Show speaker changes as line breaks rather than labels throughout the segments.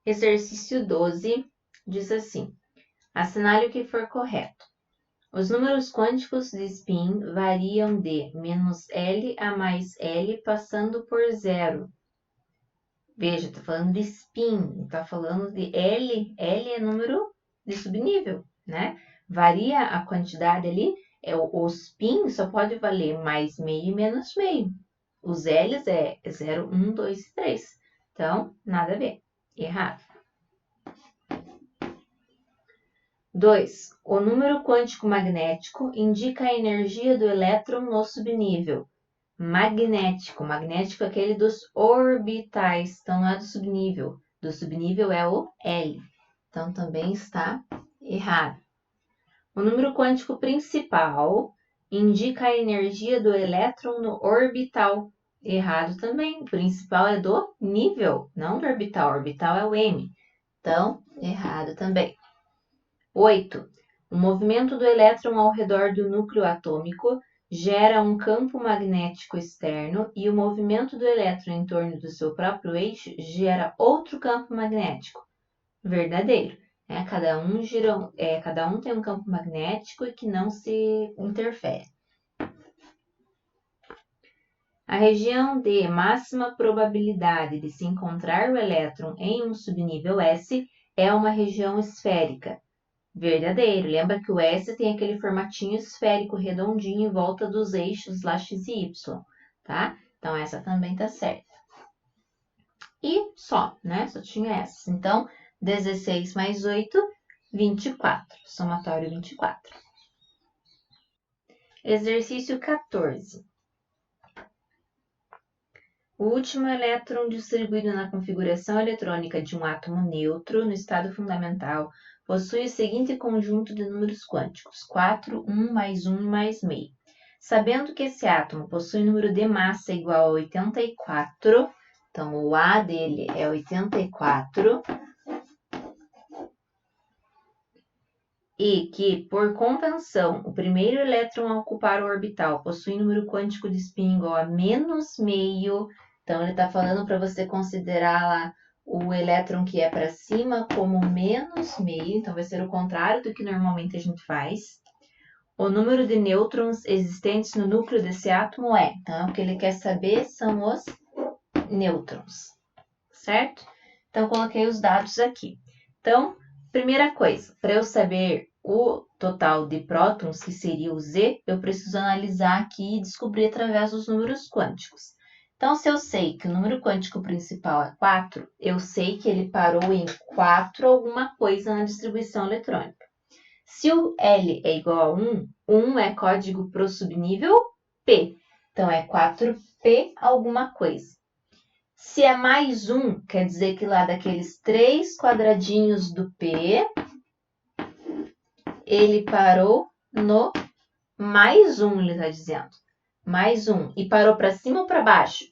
Exercício 12 diz assim: assinale o que for correto. Os números quânticos de spin variam de -L a mais L, passando por zero. Veja, está falando de spin, está falando de L. L é número de subnível, né? Varia a quantidade ali. O spin só pode valer mais meio e menos meio. Os L's é 0, 1, 2 e 3. Então, nada a ver. Errado. 2. O número quântico magnético indica a energia do elétron no subnível. Magnético é aquele dos orbitais, então não é do subnível. Do subnível é o L. Então também está errado. O número quântico principal indica a energia do elétron no orbital. Errado também. O principal é do nível, não do orbital. O orbital é o M. Então, errado também. 8. O movimento do elétron ao redor do núcleo atômico gera um campo magnético externo e o movimento do elétron em torno do seu próprio eixo gera outro campo magnético. Verdadeiro. Cada um tem um campo magnético e que não se interfere. A região de máxima probabilidade de se encontrar o elétron em um subnível S é uma região esférica. Verdadeiro. Lembra que o S tem aquele formatinho esférico redondinho em volta dos eixos lá X e Y, tá? Então, essa também tá certa. E só, né? Só tinha essa. Então, 16 mais 8, 24. Somatório 24. Exercício 14. O último elétron distribuído na configuração eletrônica de um átomo neutro no estado fundamental possui o seguinte conjunto de números quânticos: 4, 1 mais 1 mais meio. Sabendo que esse átomo possui número de massa igual a 84, então o A dele é 84, e que, por convenção, o primeiro elétron a ocupar o orbital possui número quântico de spin igual a -meio, então ele está falando para você considerar lá o elétron que é para cima como -meio, então vai ser o contrário do que normalmente a gente faz. O número de nêutrons existentes no núcleo desse átomo é, então o que ele quer saber são os nêutrons, certo? Então coloquei os dados aqui. Então, primeira coisa, para eu saber o total de prótons, que seria o Z, eu preciso analisar aqui e descobrir através dos números quânticos. Então, se eu sei que o número quântico principal é 4, eu sei que ele parou em 4 alguma coisa na distribuição eletrônica. Se o L é igual a 1, 1 é código para o subnível P. Então, é 4P alguma coisa. Se é mais 1, quer dizer que lá daqueles 3 quadradinhos do P, ele parou no mais 1, ele está dizendo. Mais 1. E parou para cima ou para baixo?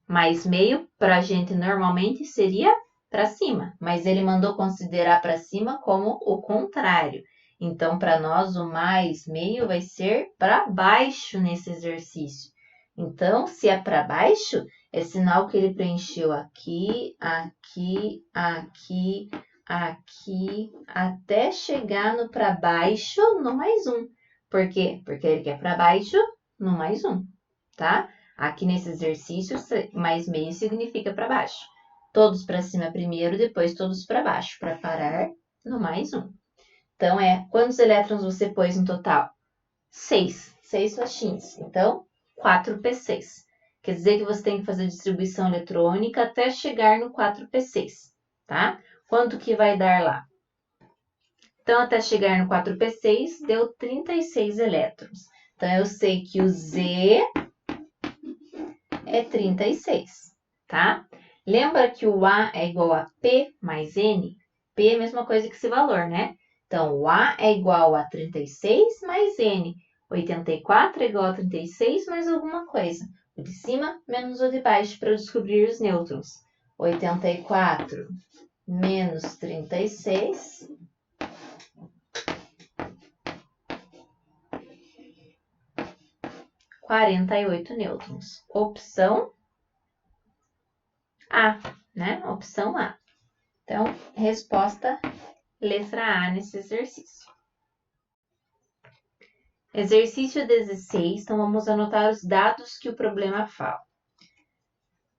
Mais meio, para a gente normalmente seria para cima. Mas ele mandou considerar para cima como o contrário. Então, para nós, o mais meio vai ser para baixo nesse exercício. Então, se é para baixo, é sinal que ele preencheu aqui, aqui, aqui, aqui, até chegar no para baixo no mais 1. Por quê? Porque ele quer para baixo no mais 1, tá? Aqui nesse exercício, mais meio significa para baixo. Todos para cima primeiro, depois todos para baixo, para parar no mais 1. Então, quantos elétrons você pôs no total? 6. 6 faixinhas. Então, 4p6. Quer dizer que você tem que fazer a distribuição eletrônica até chegar no 4p6, tá? Quanto que vai dar lá? Então, até chegar no 4p6, deu 36 elétrons. Então, eu sei que o Z é 36, tá? Lembra que o A é igual a P mais N? P é a mesma coisa que esse valor, né? Então, o A é igual a 36 mais N. 84 é igual a 36 mais alguma coisa. O de cima menos o de baixo para descobrir os nêutrons. 84 menos 36... 48 nêutrons. Opção A, né? Opção A. Então, resposta letra A nesse exercício. Exercício 16, então vamos anotar os dados que o problema fala.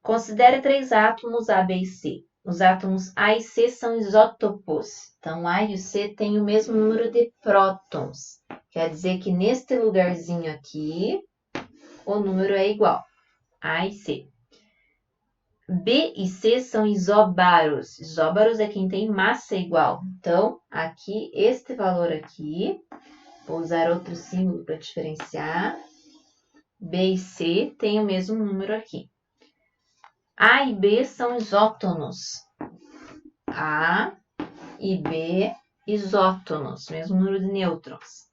Considere 3 átomos A, B e C. Os átomos A e C são isótopos. Então, A e o C têm o mesmo número de prótons. Quer dizer que neste lugarzinho aqui, o número é igual. A e C. B e C são isóbaros. Isóbaros é quem tem massa igual. Então, aqui, este valor aqui, vou usar outro símbolo para diferenciar. B e C têm o mesmo número aqui. A e B são isótonos. A e B, isótonos, mesmo número de nêutrons.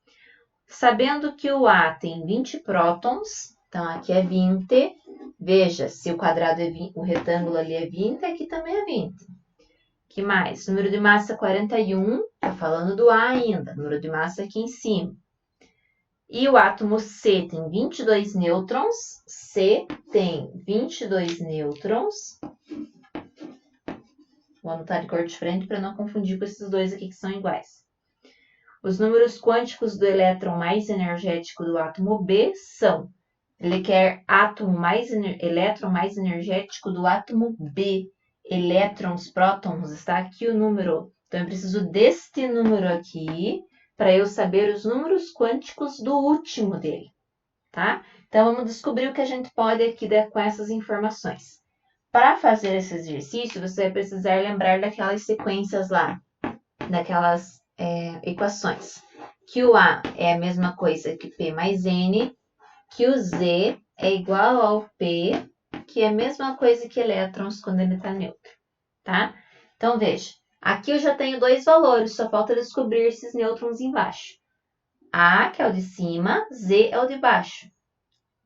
Sabendo que o A tem 20 prótons, então aqui é 20. Veja, se o quadrado é 20, o retângulo ali é 20, aqui também é 20. Que mais? Número de massa 41, tá falando do A ainda, número de massa aqui em cima. E o átomo C tem 22 nêutrons, C tem 22 nêutrons. Vou anotar de cor diferente para não confundir com esses dois aqui que são iguais. Os números quânticos do elétron mais energético do átomo B são... Ele quer elétron mais energético do átomo B. Elétrons, prótons, está aqui o número. Então, eu preciso deste número aqui para eu saber os números quânticos do último dele, tá? Então, vamos descobrir o que a gente pode aqui com essas informações. Para fazer esse exercício, você vai precisar lembrar daquelas sequências lá, daquelas equações. Que o A é a mesma coisa que P mais N, que o Z é igual ao P, que é a mesma coisa que elétrons quando ele está neutro, tá? Então, veja, aqui eu já tenho dois valores, só falta descobrir esses nêutrons embaixo. A, que é o de cima, Z é o de baixo.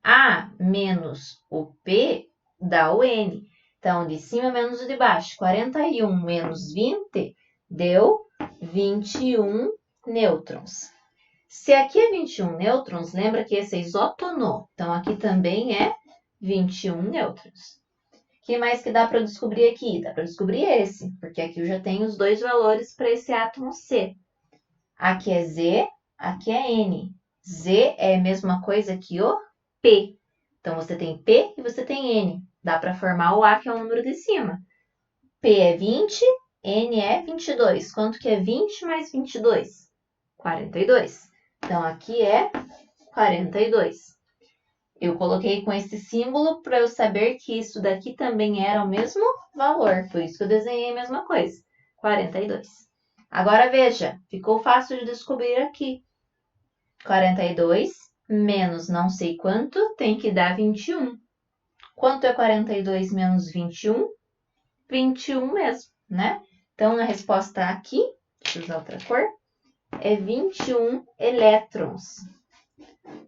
A menos o P dá o N. Então, de cima menos o de baixo. 41 menos 20 deu 21 nêutrons. Se aqui é 21 nêutrons, lembra que esse é isótono. Então, aqui também é 21 nêutrons. O que mais que dá para descobrir aqui? Dá para descobrir esse, porque aqui eu já tenho os dois valores para esse átomo C. Aqui é Z, aqui é N. Z é a mesma coisa que o P. Então, você tem P e você tem N. Dá para formar o A, que é o número de cima. P é 20, N é 22. Quanto que é 20 mais 22? 42. Então, aqui é 42. Eu coloquei com esse símbolo para eu saber que isso daqui também era o mesmo valor. Por isso que eu desenhei a mesma coisa. 42. Agora, veja, ficou fácil de descobrir aqui. 42 menos não sei quanto tem que dar 21. Quanto é 42 menos 21? 21 mesmo, né? Então, a resposta aqui, deixa eu usar outra cor, é 21 elétrons.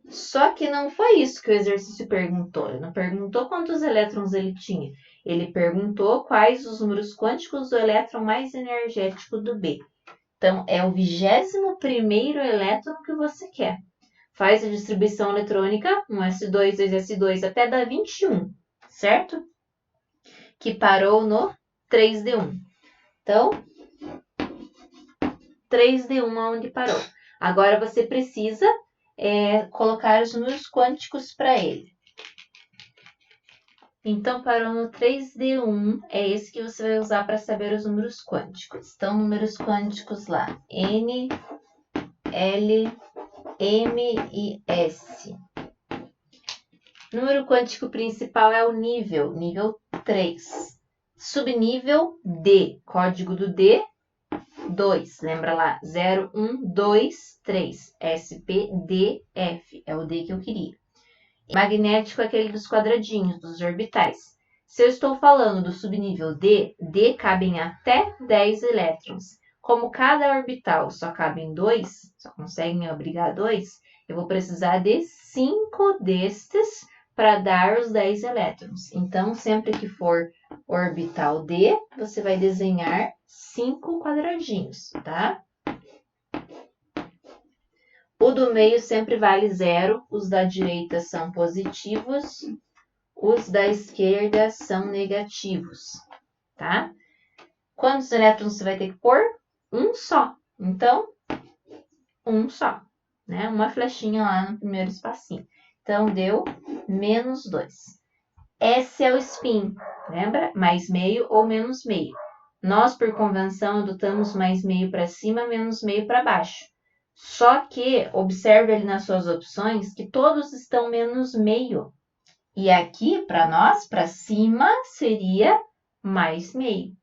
Só que não foi isso que o exercício perguntou. Ele não perguntou quantos elétrons ele tinha. Ele perguntou quais os números quânticos do elétron mais energético do B. Então, é o 21º elétron que você quer. Faz a distribuição eletrônica, 1s2, 2s2, até dar 21, certo? Que parou no 3d1. Então, 3d1 aonde parou. Agora, você precisa colocar os números quânticos para ele. Então, parou no 3d1, é esse que você vai usar para saber os números quânticos. Então, números quânticos lá, N, L, M e S. Número quântico principal é o nível 3. Subnível D, código do D, 2. Lembra lá, 0, 1, 2, 3. S, P, D, F. É o D que eu queria. Magnético é aquele dos quadradinhos, dos orbitais. Se eu estou falando do subnível D, D cabem até 10 elétrons. Como cada orbital só cabem 2, só conseguem abrigar 2, eu vou precisar de 5 destes para dar os 10 elétrons. Então, sempre que for orbital D, você vai desenhar 5 quadradinhos, tá? O do meio sempre vale 0, os da direita são positivos, os da esquerda são negativos, tá? Quantos elétrons você vai ter que pôr? Um só. Então, um só, né? Uma flechinha lá no primeiro espacinho. Então, deu menos 2. Esse é o spin, lembra? Mais meio ou menos meio. Nós, por convenção, adotamos mais meio para cima, menos meio para baixo. Só que, observe ali nas suas opções, que todos estão menos meio. E aqui, para nós, para cima, seria mais meio,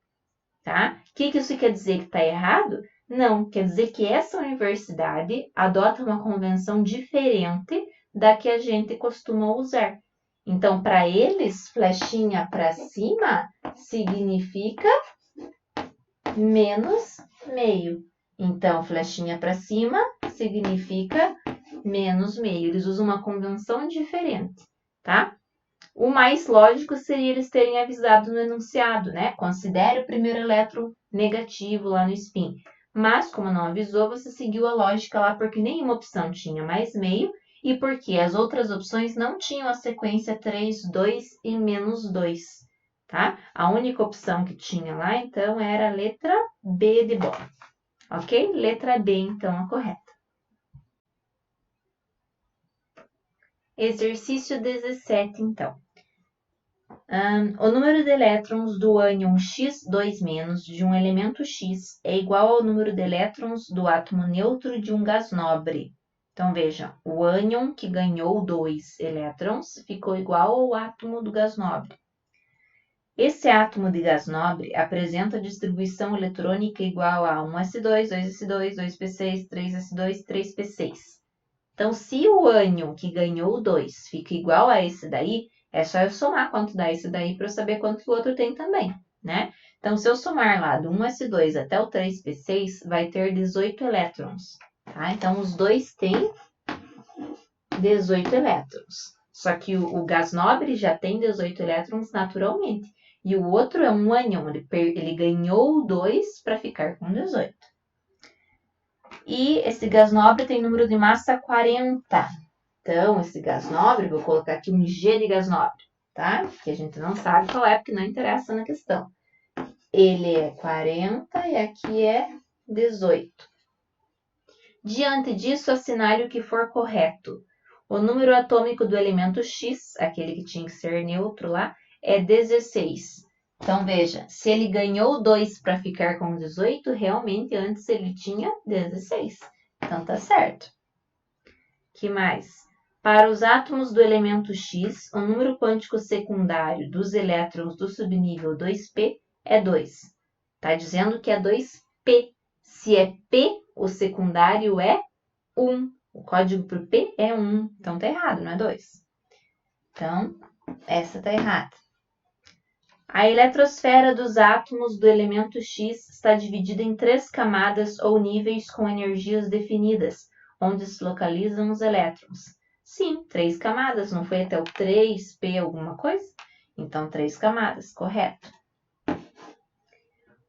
tá? O que isso quer dizer que está errado? Não, quer dizer que essa universidade adota uma convenção diferente da que a gente costuma usar. Então, para eles, flechinha para cima significa menos meio. Então, flechinha para cima significa menos meio. Eles usam uma convenção diferente, tá? O mais lógico seria eles terem avisado no enunciado, né? Considere o primeiro elétron negativo lá no spin. Mas, como não avisou, você seguiu a lógica lá porque nenhuma opção tinha mais meio e porque as outras opções não tinham a sequência 3, 2 e menos 2, tá? A única opção que tinha lá, então, era a letra B de bola, ok? Letra B, então, a correta. Exercício 17, então. O número de elétrons do ânion X2- de um elemento X é igual ao número de elétrons do átomo neutro de um gás nobre. Então, veja, o ânion que ganhou 2 elétrons ficou igual ao átomo do gás nobre. Esse átomo de gás nobre apresenta distribuição eletrônica igual a 1s2, 2s2, 2p6, 3s2, 3p6. Então, se o ânion que ganhou 2 fica igual a esse daí, é só eu somar quanto dá esse daí para eu saber quanto que o outro tem também, né? Então, se eu somar lá do 1s2 até o 3p6, vai ter 18 elétrons, tá? Então, os dois têm 18 elétrons. Só que o gás nobre já tem 18 elétrons naturalmente. E o outro é um ânion, ele ganhou 2 para ficar com 18. E esse gás nobre tem número de massa 40. Então, esse gás nobre, vou colocar aqui um G de gás nobre, tá? Que a gente não sabe qual é, porque não interessa na questão. Ele é 40 e aqui é 18. Diante disso, assinale o que for correto. O número atômico do elemento X, aquele que tinha que ser neutro lá, é 16. Então, veja, se ele ganhou 2 para ficar com 18, realmente antes ele tinha 16. Então, tá certo. Que mais? Para os átomos do elemento X, o número quântico secundário dos elétrons do subnível 2p é 2. Está dizendo que é 2p. Se é p, o secundário é 1. O código para o p é 1. Então, está errado, não é 2. Então, essa está errada. A eletrosfera dos átomos do elemento X está dividida em 3 camadas ou níveis com energias definidas, onde se localizam os elétrons. Sim, 3 camadas, não foi até o 3p alguma coisa? Então, 3 camadas, correto.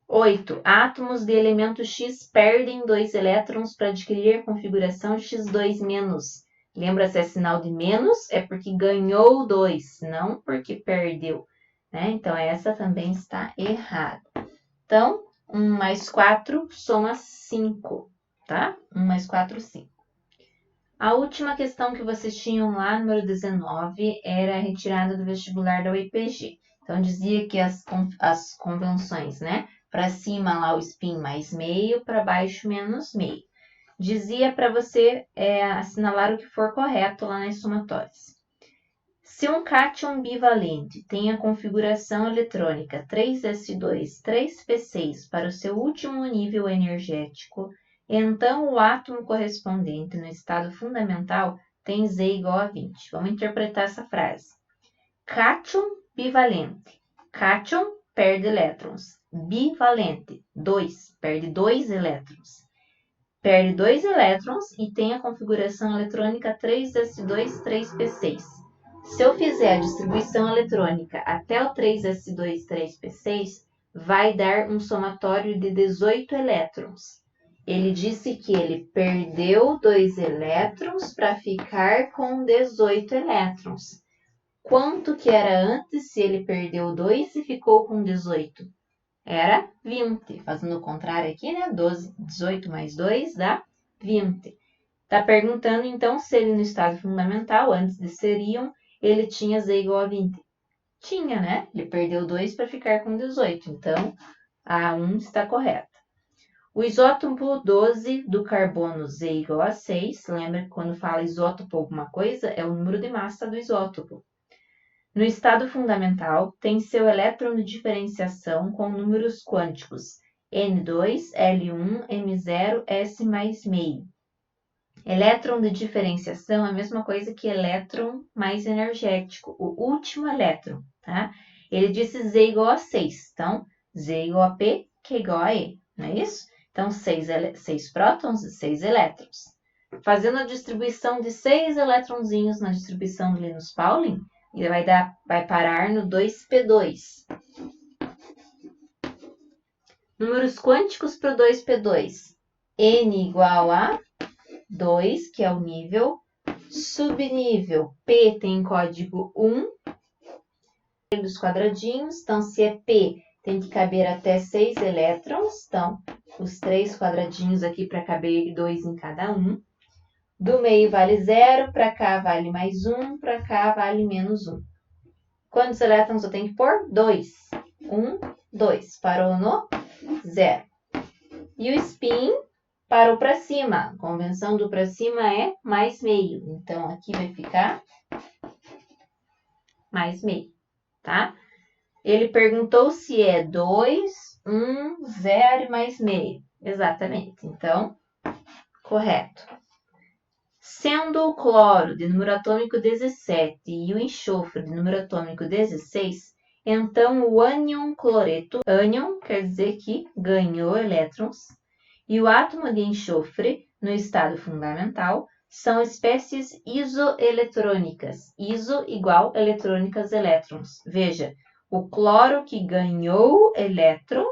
8. Átomos de elemento X perdem 2 elétrons para adquirir a configuração X2-. Lembra, se é sinal de menos, é porque ganhou 2, não porque perdeu. Né? Então, essa também está errada. Então, 1 mais 4 soma 5, tá? 1 mais 4, 5. A última questão que vocês tinham lá, número 19, era a retirada do vestibular da UEPG. Então, dizia que as convenções, né? Para cima lá o spin mais meio, para baixo menos meio. Dizia para você assinalar o que for correto lá nas somatórias. Se um cátion bivalente tem a configuração eletrônica 3s2, 3p6 para o seu último nível energético, então o átomo correspondente no estado fundamental tem Z igual a 20. Vamos interpretar essa frase. Cátion bivalente. Cátion perde elétrons. Bivalente, 2, perde 2 elétrons. Perde 2 elétrons e tem a configuração eletrônica 3s2, 3p6. Se eu fizer a distribuição eletrônica até o 3s2, 3p6, vai dar um somatório de 18 elétrons. Ele disse que ele perdeu 2 elétrons para ficar com 18 elétrons. Quanto que era antes se ele perdeu 2 e ficou com 18? era 20. Fazendo o contrário aqui, né? 18 mais 2 dá 20. Está perguntando, então, se ele no estado fundamental, antes de ser íon, ele tinha Z igual a 20. Tinha, né? Ele perdeu 2 para ficar com 18. Então, a 1 está correta. O isótopo 12 do carbono Z igual a 6. Lembra que quando fala isótopo alguma coisa, é o número de massa do isótopo. No estado fundamental, tem seu elétron de diferenciação com números quânticos N2, L1, M0, S mais meio. Elétron de diferenciação é a mesma coisa que elétron mais energético, o último elétron, tá? Ele disse Z igual a 6, então Z igual a P, que é igual a E, não é isso? Então, 6 prótons e 6 elétrons. Fazendo a distribuição de 6 eletronzinhos na distribuição do Linus Pauling, ele vai parar no 2p2. Números quânticos para o 2p2. N igual a 2, que é o nível. Subnível P tem código 1. Dos quadradinhos. Então, se é P, tem que caber até 6 elétrons. Então, os 3 quadradinhos aqui para caber 2 em cada um. Do meio vale 0, para cá vale mais 1, para cá vale menos 1. Quantos elétrons eu tenho que pôr? 2. 1, 2. Parou no 0. E o spin parou para cima. A convenção do para cima é mais meio. Então, aqui vai ficar mais meio, tá? Ele perguntou se é 2, 1, 0 e mais meio. Exatamente. Então, correto. Sendo o cloro de número atômico 17 e o enxofre de número atômico 16, então o ânion cloreto, ânion quer dizer que ganhou elétrons, e o átomo de enxofre, no estado fundamental, são espécies isoeletrônicas. Iso igual eletrônicas elétrons. Veja, o cloro que ganhou elétron,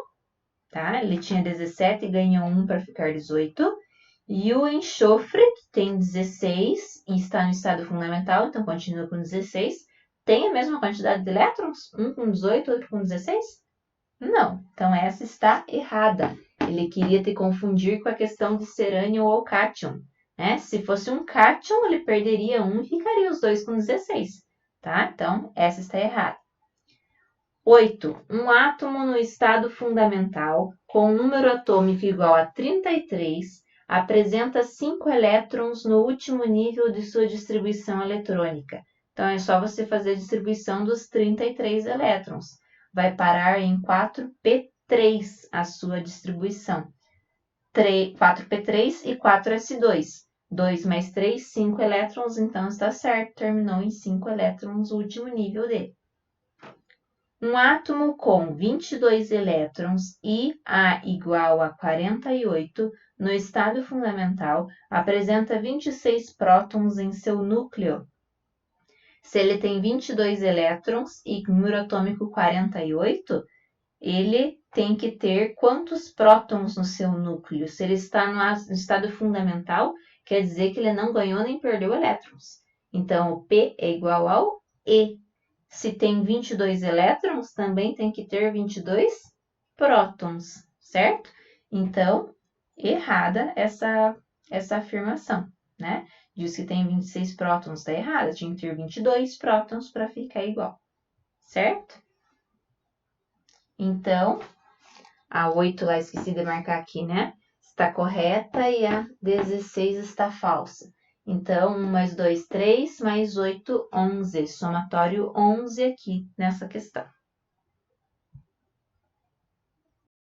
tá? Ele tinha 17 e ganhou 1 para ficar 18. E o enxofre, que tem 16 e está no estado fundamental, então continua com 16, tem a mesma quantidade de elétrons? Um com 18, outro com 16? Não, então essa está errada. Ele queria te confundir com a questão de ser ânion ou cátion, né? Se fosse um cátion, ele perderia 1 e ficaria os dois com 16, tá? Então, essa está errada. 8. Um átomo no estado fundamental, com um número atômico igual a 33, apresenta 5 elétrons no último nível de sua distribuição eletrônica. Então, é só você fazer a distribuição dos 33 elétrons. Vai parar em 4p3 a sua distribuição. 4p3 e 4s2. 2 mais 3, 5 elétrons, então está certo. Terminou em 5 elétrons o último nível dele. Um átomo com 22 elétrons e A igual a 48, no estado fundamental, apresenta 26 prótons em seu núcleo. Se ele tem 22 elétrons e número atômico 48, ele tem que ter quantos prótons no seu núcleo? Se ele está no estado fundamental, quer dizer que ele não ganhou nem perdeu elétrons. Então, o P é igual ao E. Se tem 22 elétrons, também tem que ter 22 prótons, certo? Então, errada essa afirmação, né? Diz que tem 26 prótons, está errada. Tinha que ter 22 prótons para ficar igual, certo? Então, a 8 lá, esqueci de marcar aqui, né? Está correta e a 16 está falsa. Então, 1 mais 2, 3, mais 8, 11. Somatório 11 aqui nessa questão.